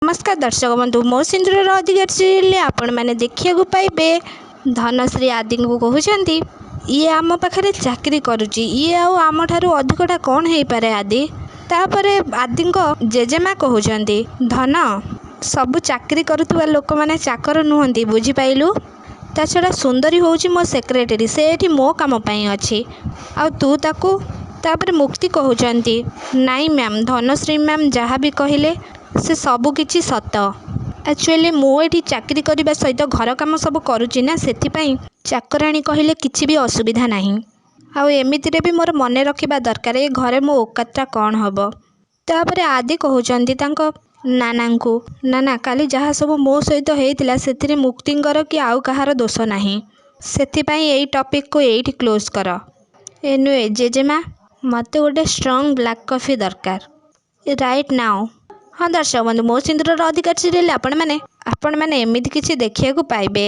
नमस्कार दर्शक बंधु मो सिंदूर अधिकारी सीरियल आपण मैंने देखा पाइबे धनश्री आदि को कहते ये आम पाखे चाकरी करुच्ची ये आम ठारू अधिकटा कौन हो पारे आदि तापर आदि जेजेमा कहते धन सबू चाकरी करुवा लोक मैंने चाकर नुहति बुझीपाइलु ता छड़ा सुंदरी हूँ मो सेक्रेटरी से मो काम अच्छी आ तू ताकू तापर मुक्ति कहते नाई मैम धनश्री मैम जहाँ भी कहले से सबू किछि सत एक्चुअली मुझे चाकरी करने सहित घर काम सब करुच्ची ना से चाकराणी कहले किछि भी असुविधा नहीं आमितिरे भी मोर मन रखा दरकार ये घरे मो औकातटा कौन हम तापर आदि कहते नाना को नाना काली जहाँ सब मो सहित होता से मुक्तिंगर कि आउ कहार दोष नहीं से टॉपिक को यही क्लोज कर एनुए जेजेमा मत गोटे स्ट्रॉन्ग ब्लैक कॉफी दरकार राइट नाउ। हाँ दर्शक बंधु मो सिंदूर अधिकारी सीरियल आपण मैंने एमती किसी देखा पाइबे।